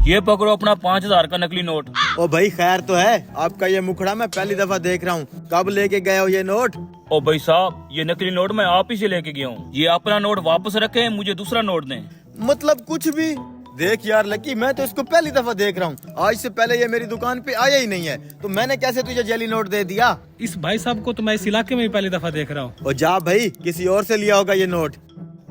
ये पकड़ो अपना 5,000 का नकली नोट। ओ भाई खैर तो है, आपका ये मुखड़ा मैं पहली दफा देख रहा हूँ। कब लेके गए हो ये नोट? ओ भाई साहब, ये नकली नोट मैं आप ही से लेके गया हूँ। ये अपना नोट वापस रखें, मुझे दूसरा नोट दें। मतलब कुछ भी? देख यार लकी, मैं तो इसको पहली दफा देख रहा हूँ। आज से पहले ये मेरी दुकान पे आया ही नहीं है, तो मैंने कैसे तुझे जेली नोट दे दिया? इस भाई साहब को तो मैं इस इलाके में ही पहली दफा देख रहा हूँ। ओ जा भाई, किसी और से लिया होगा ये नोट।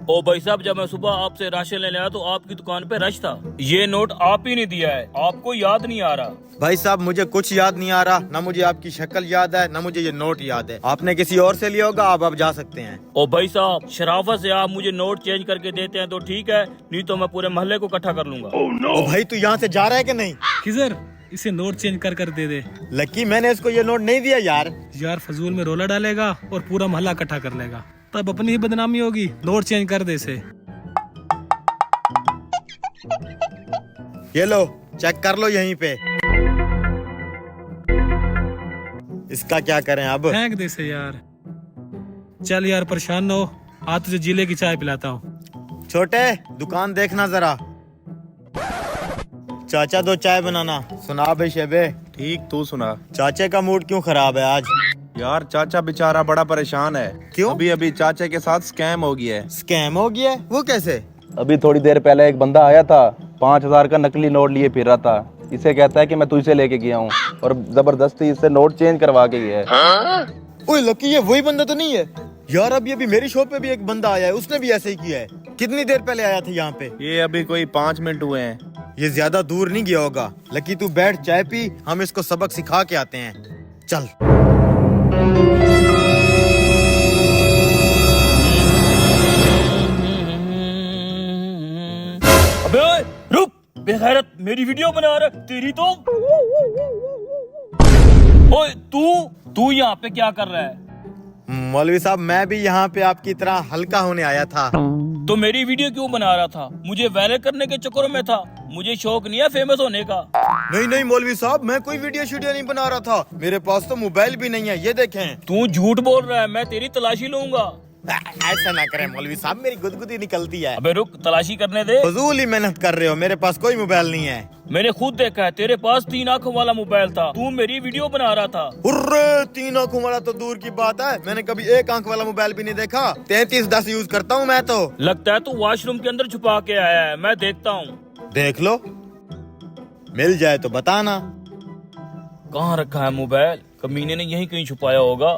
ओ भाई साहब, जब मैं सुबह आपसे राशन लेने आया तो आपकी दुकान पे रश था। ये नोट आप ही ने दिया है, आपको याद नहीं आ रहा? भाई साहब मुझे कुछ याद नहीं आ रहा, ना मुझे आपकी शक्ल याद है, ना मुझे ये नोट याद है। आपने किसी और से लिया होगा, आप अब जा सकते हैं। ओ भाई साहब, शराफत से आप मुझे नोट चेंज करके देते हैं तो ठीक है, नहीं तो मैं पूरे मोहल्ले को इकट्ठा कर लूंगा। ओ भाई तू यहाँ से जा रहा है कि नहीं? खिजर, इसे नोट चेंज कर कर दे दे। लकी मैंने इसको ये नोट नहीं दिया यार। यार फजूल में रोला डालेगा और पूरा मोहल्ला इकट्ठा कर लेगा, तब अपनी ही बदनामी होगी। नोट चेंज कर दे इसे। ये लो, चेक कर लो यहीं पे। इसका क्या करें अब? फेंक दे इसे यार। चल यार, परेशान न हो, आज तुझे जीले की चाय पिलाता हूँ। छोटे, दुकान देखना जरा। चाचा दो चाय बनाना। सुना बे शेबे। ठीक, तू सुना। चाचे का मूड क्यों खराब है आज? यार चाचा बेचारा बड़ा परेशान है। क्यों? अभी अभी चाचे के साथ स्कैम हो गया है। स्कैम हो गया है? वो कैसे? अभी थोड़ी देर पहले एक बंदा आया था, 5,000 का नकली नोट लिए फिर रहा था। इसे कहता है कि मैं तुझसे लेके गया हूँ और जबरदस्ती इससे नोट चेंज करवा के गया है। ओए लकी, ये वही बंदा तो नहीं है यार? अभी अभी मेरी शॉप पे भी एक बंदा आया है, उसने भी ऐसे ही किया है। कितनी देर पहले आया था यहाँ पे? ये अभी कोई 5 मिनट हुए हैं। ये ज्यादा दूर नहीं गया होगा। लकी तू बैठ, चाय पी, हम इसको सबक सिखा के आते हैं। चल। अबे ओए, रुक! बेगैरत, मेरी वीडियो बना रहा है तेरी तो। ओए तू यहाँ पे क्या कर रहा है? मौलवी साहब, मैं भी यहाँ पे आपकी तरह हल्का होने आया था। तो मेरी वीडियो क्यों बना रहा था? मुझे वायरल करने के चक्करों में था? मुझे शौक नहीं है फेमस होने का। नहीं नहीं मौलवी साहब, मैं कोई वीडियो नहीं बना रहा था। मेरे पास तो मोबाइल भी नहीं है, ये देखें। तू झूठ बोल रहा है, मैं तेरी तलाशी लूंगा। ऐसा ना करें मौलवी साहब, मेरी गुदगुदी निकलती है। अबे रुक, तलाशी करने दे। फजूल ही मेहनत कर रहे हो, मेरे पास कोई मोबाइल नहीं है। मैंने खुद देखा है, तेरे पास 3 आंखों वाला मोबाइल था, तू मेरी वीडियो बना रहा था। हुर्रे, 3 आंखों वाला तो दूर की बात है, मैंने कभी 1 आंख वाला मोबाइल भी नहीं देखा। 3310 यूज करता हूँ मैं तो। लगता है तू वॉशरूम के अंदर छुपा के आया है, मैं देखता हूँ। देख लो, मिल जाए तो बताना। कहाँ रखा है मोबाइल? कमीने ने यहीं कहीं छुपाया होगा।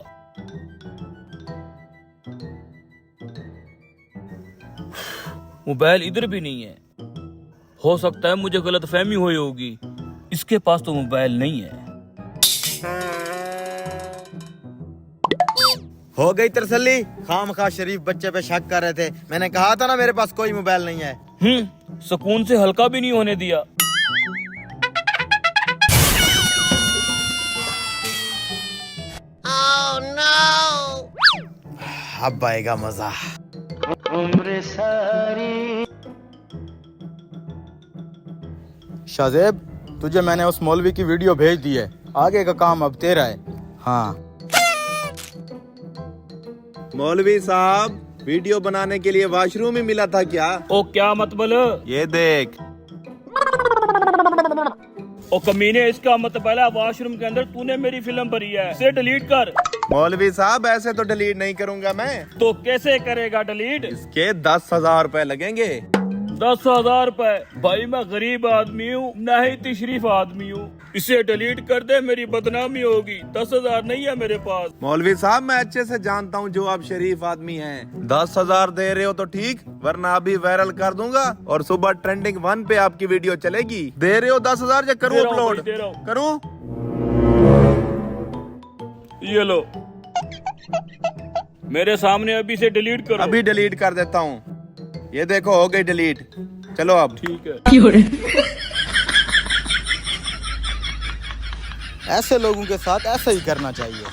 मोबाइल इधर भी नहीं है। हो सकता है मुझे गलतफहमी हुई होगी, इसके पास तो मोबाइल नहीं है। हो गई तसल्ली? खामखा शरीफ बच्चे पे शक कर रहे थे, मैंने कहा था ना मेरे पास कोई मोबाइल नहीं है। सुकून से हल्का भी नहीं होने दिया। अब आएगा मजा। शाहजेब, तुझे मैंने उस मौलवी की वीडियो भेज दी है, आगे का काम अब तेरा है। हाँ मौलवी साहब, वीडियो बनाने के लिए वॉशरूम ही मिला था क्या? ओ क्या मतलब? ये देख। ओ कमीने, इसका मतलब है वॉशरूम के अंदर तूने मेरी फिल्म भरी है, इसे डिलीट कर। मौलवी साहब, ऐसे तो डिलीट नहीं करूंगा मैं। तो कैसे करेगा डिलीट? इसके 10,000 रुपए लगेंगे। 10,000 रुपए? भाई मैं गरीब आदमी हूँ, ना ही तशरीफ आदमी हूँ, इसे डिलीट कर दे, मेरी बदनामी होगी। 10,000 नहीं है मेरे पास। मौलवी साहब, मैं अच्छे से जानता हूँ जो आप शरीफ आदमी हैं। 10,000 दे रहे हो तो ठीक, वरना अभी वायरल कर दूंगा और सुबह ट्रेंडिंग 1 पे आपकी वीडियो चलेगी। दे रहे हो 10,000 या करूँ अपलोड? करूँ? ये लो, मेरे सामने अभी से डिलीट करो। अभी डिलीट कर देता हूँ। ये देखो, हो गई डिलीट। चलो अब। ठीक है। ऐसे लोगों के साथ ऐसा ही करना चाहिए।